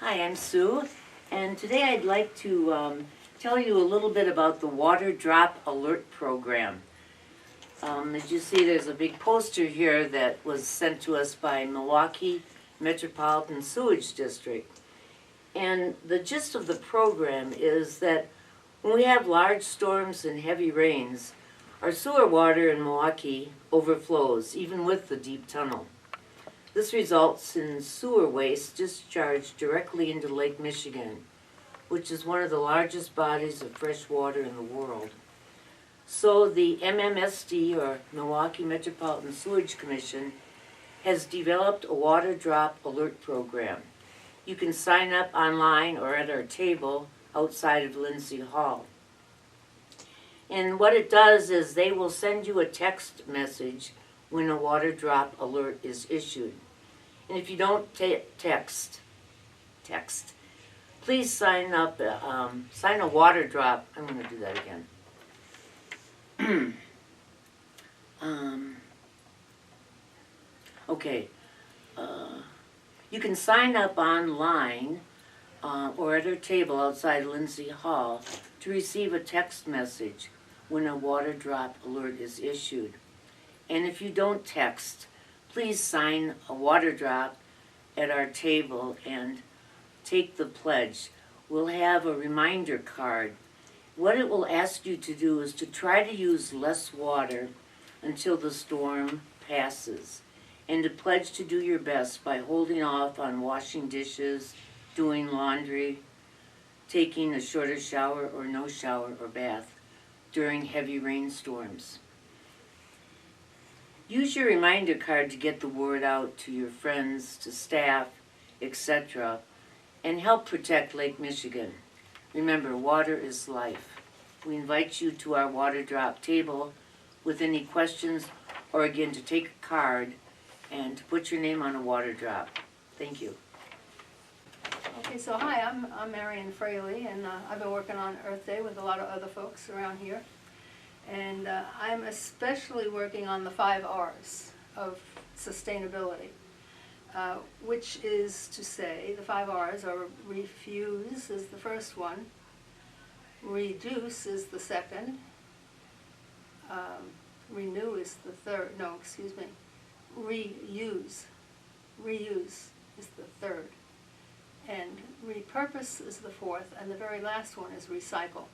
Hi, I'm Sue, and today I'd like to tell you a little bit about the Water Drop Alert Program. As you see, there's a big poster here that was sent to us by Milwaukee Metropolitan Sewage District. And the gist of the program is that when we have large storms and heavy rains, our sewer water in Milwaukee overflows, even with the deep tunnel. This results in sewer waste discharged directly into Lake Michigan, which is one of the largest bodies of fresh water in the world. So the MMSD, or Milwaukee Metropolitan Sewage Commission, has developed a water drop alert program. You can sign up online or at our table outside of Lindsay Hall. And what it does is they will send you a text message when a water drop alert is issued. And if you don't text, please sign up, sign a water drop. I'm going to do that again. Okay. You can sign up online or at our table outside Lindsay Hall to receive a text message when a water drop alert is issued. And if you don't text, please sign a water drop at our table and take the pledge. We'll have a reminder card. What it will ask you to do is to try to use less water until the storm passes, and to pledge to do your best by holding off on washing dishes, doing laundry, taking a shorter shower or no shower or bath during heavy rainstorms. Use your reminder card to get the word out to your friends, to staff, etc., and help protect Lake Michigan. Remember, water is life. We invite you to our water drop table with any questions, or again to take a card and to put your name on a water drop. Thank you. Okay, so hi, I'm Marion Fraley, and I've been working on Earth Day with a lot of other folks around here. And I'm especially working on the 5 R's of sustainability, which is to say the 5 R's are refuse is the first one, reduce is the second, renew is the third, reuse is the third, and repurpose is the fourth, and the very last one is recycle.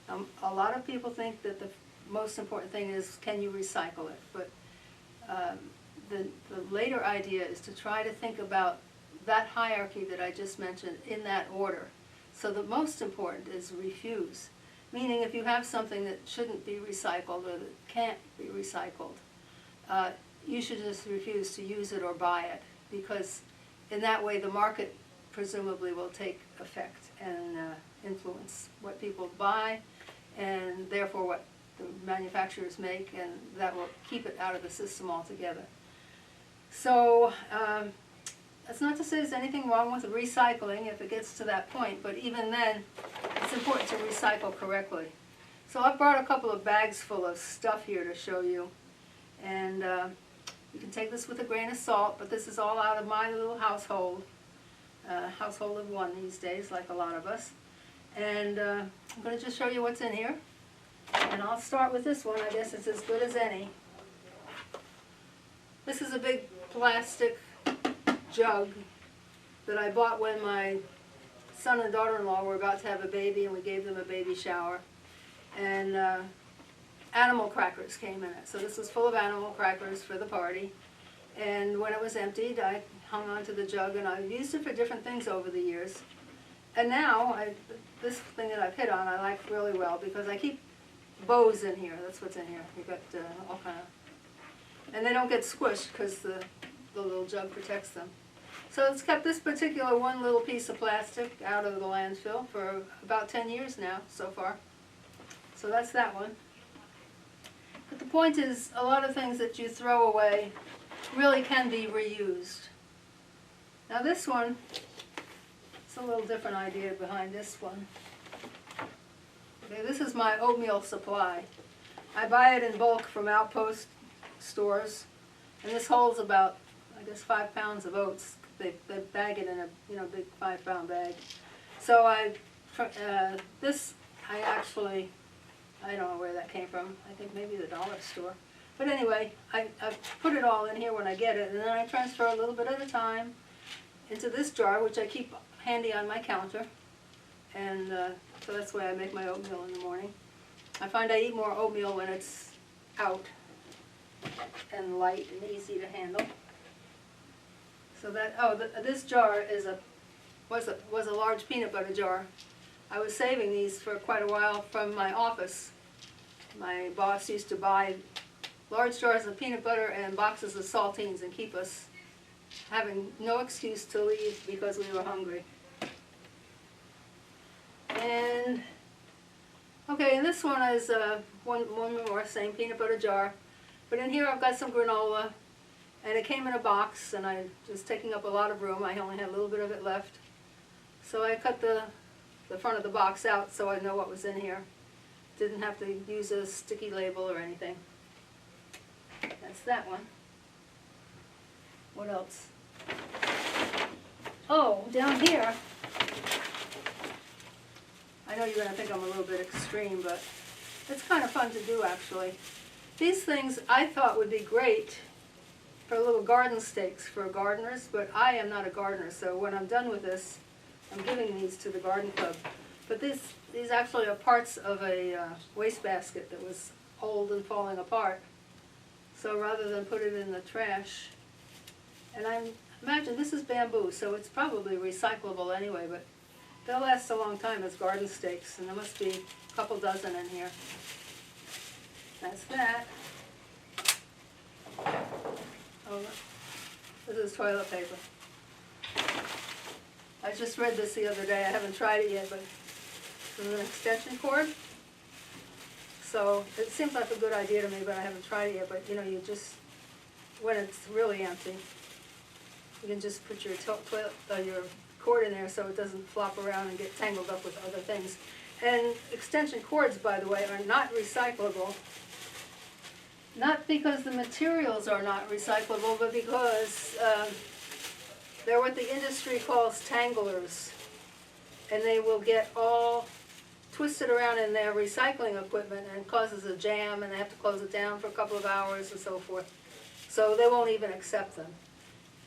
A lot of people think that the most important thing is, can you recycle it? But the later idea is to try to think about that hierarchy that I just mentioned in that order. So the most important is refuse, meaning if you have something that shouldn't be recycled or that can't be recycled, you should just refuse to use it or buy it, because in that way the market presumably will take effect and influence what people buy, and therefore what the manufacturers make, and that will keep it out of the system altogether. So that's not to say there's anything wrong with recycling if it gets to that point, but even then it's important to recycle correctly. So I've brought a couple of bags full of stuff here to show you, and you can take this with a grain of salt, but this is all out of my little household, household of one these days, like a lot of us. And I'm going to just show you what's in here. And I'll start with this one. I guess it's as good as any. This is a big plastic jug that I bought when my son and daughter-in-law were about to have a baby, and we gave them a baby shower. And animal crackers came in it. So this was full of animal crackers for the party. And when it was emptied, I hung onto the jug, and I've used it for different things over the years. And now, this thing that I've hit on I like really well, because I keep bows in here. That's what's in here. You've got all kind of, and they don't get squished because the little jug protects them. So it's kept this particular one little piece of plastic out of the landfill for about 10 years now so far. So that's that one. But the point is, a lot of things that you throw away really can be reused. Now this one, it's a little different idea behind this one. Okay, this is my oatmeal supply. I buy it in bulk from Outpost stores, and this holds about, I guess, 5 pounds of oats they bag it in a big 5-pound bag. So this I actually, I don't know where that came from. I think maybe the dollar store. But anyway, I put it all in here when I get it, and then I transfer a little bit at a time into this jar, which I keep handy on my counter. And so that's the way I make my oatmeal in the morning. I find I eat more oatmeal when it's out and light and easy to handle. So that, this jar was a large peanut butter jar. I was saving these for quite a while from my office. My boss used to buy large jars of peanut butter and boxes of saltines and keep us having no excuse to leave because we were hungry. And okay, and this one is one more, same peanut butter jar. But in here I've got some granola, and it came in a box, and I was taking up a lot of room. I only had a little bit of it left. So I cut the front of the box out so I know what was in here. Didn't have to use a sticky label or anything. That's that one. What else? Oh, down here, I know you're going to think I'm a little bit extreme, but it's kind of fun to do actually. These things I thought would be great for little garden stakes for gardeners, but I am not a gardener, so when I'm done with this, I'm giving these to the garden club. But these actually are parts of a wastebasket that was old and falling apart. So rather than put it in the trash, and I imagine this is bamboo, so it's probably recyclable anyway, but they'll last a long time as garden stakes, and there must be a couple dozen in here. That's that. Oh, this is toilet paper. I just read this the other day. I haven't tried it yet, but it's an extension cord. So it seems like a good idea to me, but I haven't tried it yet. But you just, when it's really empty, you can just put your your cord in there so it doesn't flop around and get tangled up with other things. And extension cords, by the way, are not recyclable. Not because the materials are not recyclable, but because they're what the industry calls tanglers. And they will get all twisted around in their recycling equipment and causes a jam, and they have to close it down for a couple of hours and so forth. So they won't even accept them.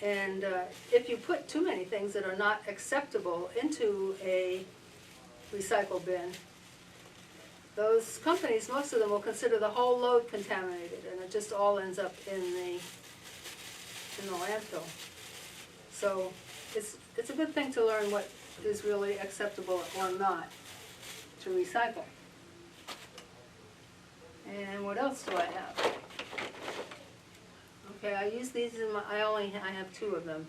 And if you put too many things that are not acceptable into a recycle bin, those companies, most of them, will consider the whole load contaminated, and it just all ends up in the landfill. So it's a good thing to learn what is really acceptable or not to recycle. And what else do I have? Okay, I use these in my, I have two of them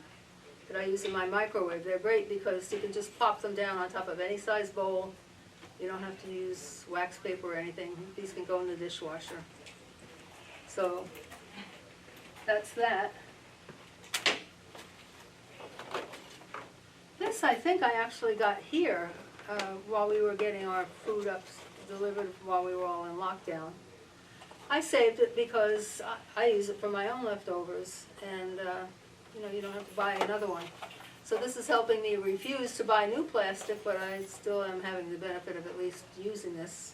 that I use in my microwave. They're great because you can just plop them down on top of any size bowl. You don't have to use wax paper or anything. These can go in the dishwasher. So that's that. This I think I actually got here while we were getting our food up delivered while we were all in lockdown. I saved it because I use it for my own leftovers, and you don't have to buy another one. So this is helping me refuse to buy new plastic, but I still am having the benefit of at least using this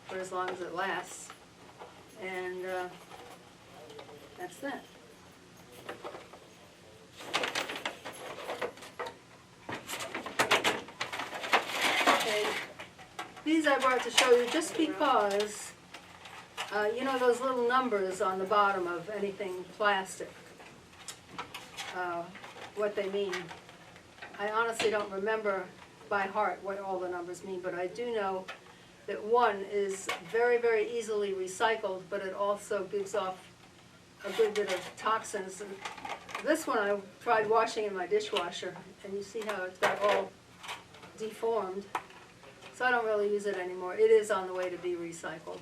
for as long as it lasts. And that's that. Okay, these I brought to show you just because you know those little numbers on the bottom of anything plastic, what they mean. I honestly don't remember by heart what all the numbers mean, but I do know that one is very, very easily recycled, but it also gives off a good bit of toxins. And this one I tried washing in my dishwasher, and you see how it's got all deformed. So I don't really use it anymore. It is on the way to be recycled,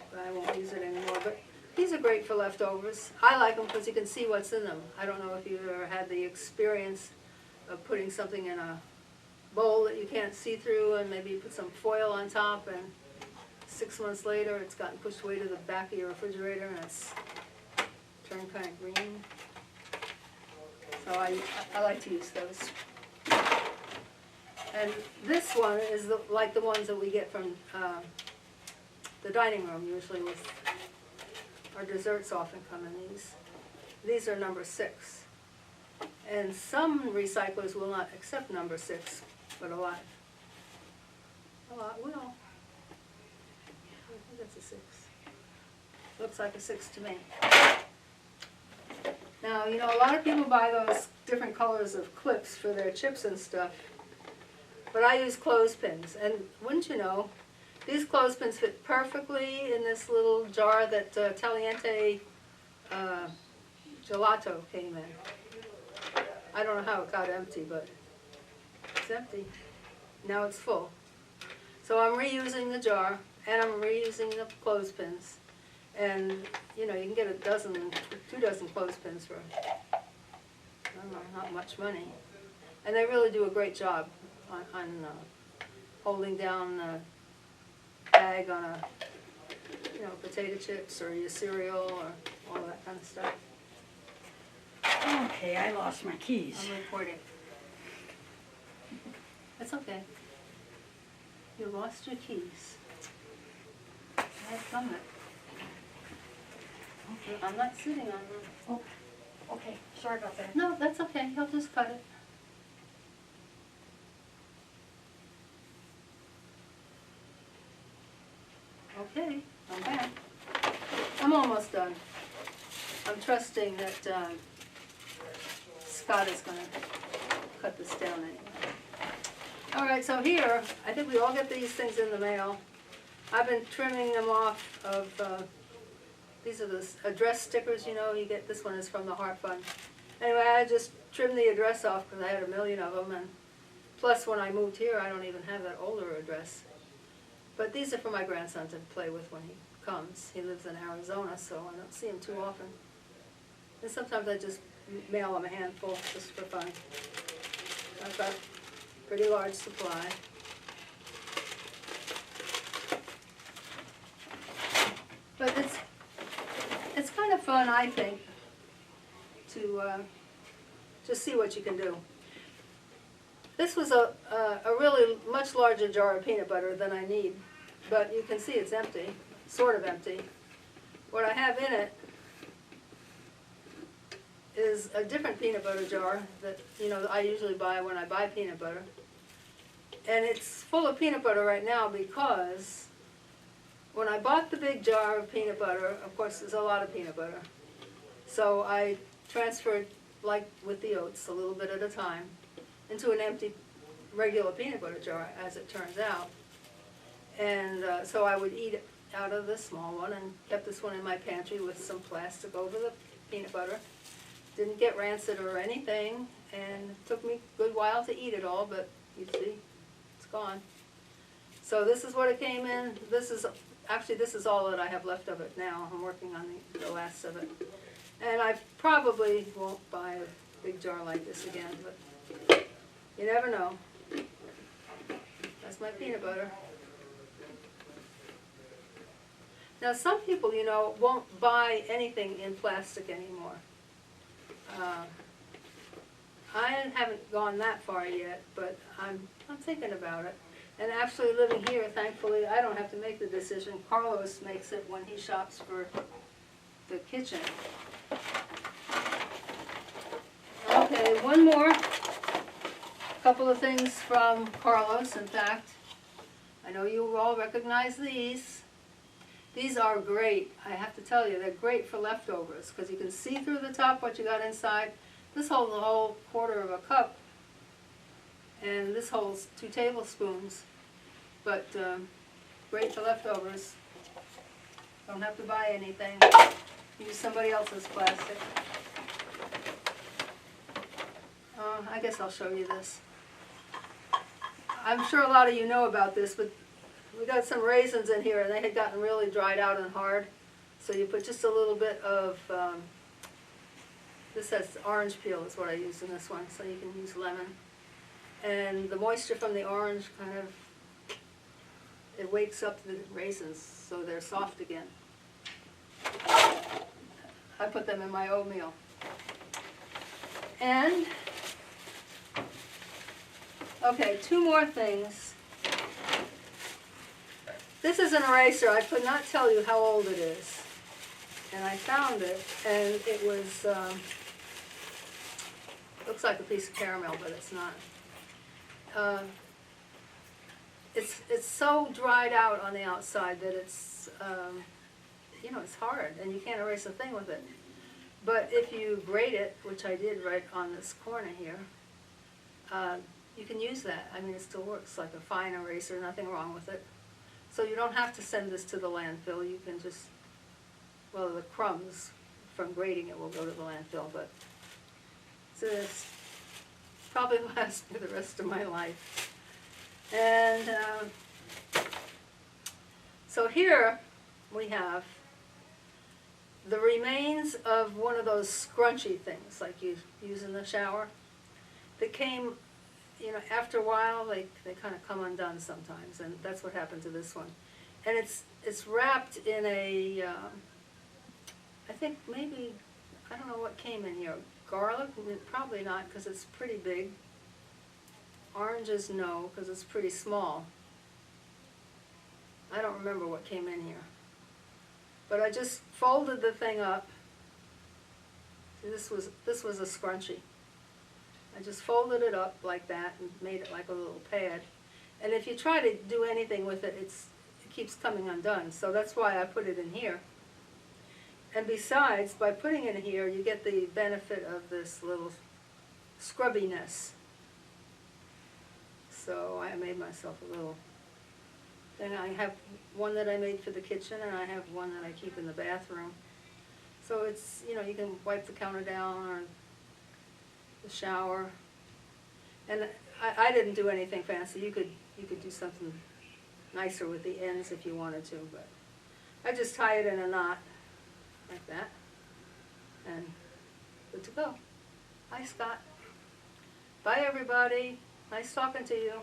but I won't use it anymore. But these are great for leftovers. I like them because you can see what's in them. I don't know if you've ever had the experience of putting something in a bowl that you can't see through, and maybe you put some foil on top, and 6 months later it's gotten pushed way to the back of your refrigerator and it's turned kind of green. So I like to use those. And this one is like the ones that we get from the dining room, usually with our desserts often come in these. These are number 6. And some recyclers will not accept number 6, but a lot will. I think that's a 6. Looks like a 6 to me. Now, you know, a lot of people buy those different colors of clips for their chips and stuff. But I use clothespins, and wouldn't you know, these clothespins fit perfectly in this little jar that Taliente gelato came in. I don't know how it got empty, but it's empty. Now it's full. So I'm reusing the jar, and I'm reusing the clothespins. And, you know, you can get 2 dozen clothespins for, I don't know, not much money. And they really do a great job on holding down the bag on a, you know, potato chips or your cereal or all that kind of stuff. Okay, I lost my keys. I'm recording. It's okay. You lost your keys. I've done it. Okay. I'm not sitting on them. Oh, okay, sorry about that. No, that's okay. He'll just cut it. Okay, I'm back. I'm almost done. I'm trusting that Scott is going to cut this down anyway. All right, so here, I think we all get these things in the mail. I've been trimming them off of, these are the address stickers, you know, you get, this one is from the Heart Fund. Anyway, I just trimmed the address off because I had 1,000,000 of them, and plus when I moved here, I don't even have that older address. But these are for my grandson to play with when he comes. He lives in Arizona, so I don't see him too often. And sometimes I just mail him a handful just for fun. I've got a pretty large supply. But it's kind of fun, I think, to just see what you can do. This was a really much larger jar of peanut butter than I need, but you can see it's empty, sort of empty. What I have in it is a different peanut butter jar that, you know, I usually buy when I buy peanut butter. And it's full of peanut butter right now because when I bought the big jar of peanut butter, of course there's a lot of peanut butter. So I transferred, like with the oats, a little bit at a time, into an empty regular peanut butter jar, as it turns out. And so I would eat out of the small one and kept this one in my pantry with some plastic over the peanut butter. Didn't get rancid or anything, and it took me a good while to eat it all, but you see, it's gone. So this is what it came in. This is all that I have left of it now. I'm working on the last of it. And I probably won't buy a big jar like this again, but you never know. That's my peanut butter. Now some people, you know, won't buy anything in plastic anymore. I haven't gone that far yet, but I'm thinking about it. And actually living here, thankfully, I don't have to make the decision. Carlos makes it when he shops for the kitchen. Okay, one more. Couple of things from Carlos, in fact. I know you all recognize these. These are great. I have to tell you, they're great for leftovers because you can see through the top what you got inside. This holds a whole quarter of a cup, and this holds 2 tablespoons. But great for leftovers. Don't have to buy anything. Use somebody else's plastic. I guess I'll show you this. I'm sure a lot of you know about this, but we got some raisins in here and they had gotten really dried out and hard. So you put just a little bit of, this has orange peel is what I use in this one, so you can use lemon. And the moisture from the orange kind of, it wakes up the raisins so they're soft again. I put them in my oatmeal. And, okay, two more things. This is an eraser. I could not tell you how old it is. And I found it, and it was, looks like a piece of caramel, but it's not. It's so dried out on the outside that it's, you know, it's hard, and you can't erase a thing with it. But if you grate it, which I did right on this corner here, you can use that. I mean, it still works like a fine eraser, nothing wrong with it. So you don't have to send this to the landfill. You can just, well, the crumbs from grating it will go to the landfill, but this probably lasts me the rest of my life. And so here we have the remains of one of those scrunchy things like you use in the shower that came, you know, after a while they kind of come undone sometimes, and that's what happened to this one. And it's wrapped in a, I think maybe, I don't know what came in here, garlic? Probably not, because it's pretty big. Oranges, no, because it's pretty small. I don't remember what came in here. But I just folded the thing up. This was a scrunchie. I just folded it up like that and made it like a little pad. And if you try to do anything with it, it keeps coming undone. So that's why I put it in here. And besides, by putting it in here, you get the benefit of this little scrubbiness. So I made myself a little thing. I have one that I made for the kitchen, and I have one that I keep in the bathroom. So it's, you know, you can wipe the counter down or the shower. And I didn't do anything fancy. You could do something nicer with the ends if you wanted to, but I just tie it in a knot like that, and good to go. Hi, Scott. Bye, everybody. Nice talking to you.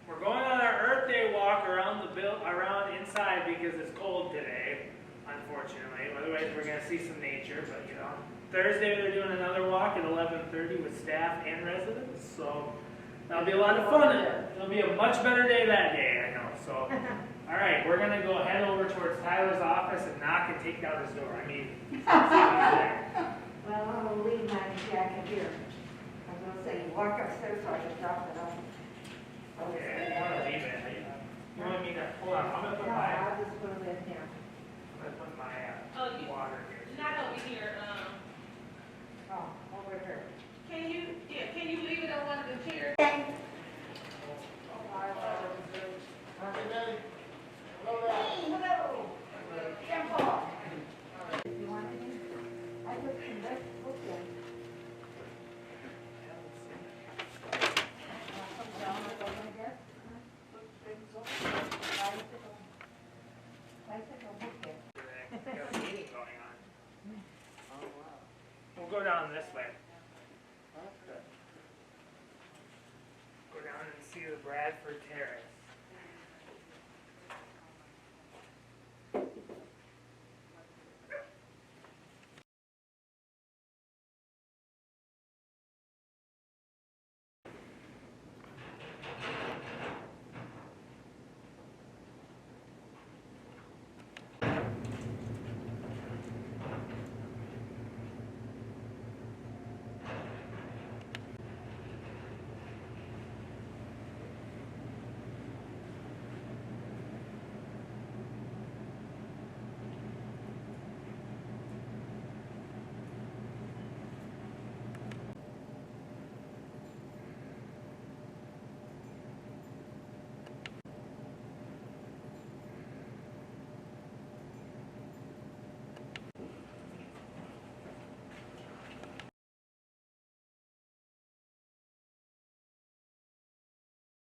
We're going on our Earth Day walk around around inside because it's cold today, unfortunately. Otherwise, we're going to see some nature. But you know, Thursday they're doing another walk at 11:30 with staff and residents. So that'll be a lot of fun. It'll be a much better day that day, I know. So, all right, we're going to go head over towards Tyler's office and knock and take down his door. I mean, see who's there. Well, I'm gonna leave my jacket here. I was gonna say, walk upstairs so I can drop it off. Okay, I want to leave it. You want me to hold on? I'm going to put No, my. I'll just put it in here. I'm going to put my water here. Not over here, Oh, over here. can you leave it on one of the chairs? Hello. Jump off. You want anything? I put some vegetables in. Come down over here. Put things over. Bicycle, okay. Got a meeting going on. We'll go down this way. Go down and see the Bradford Terrace.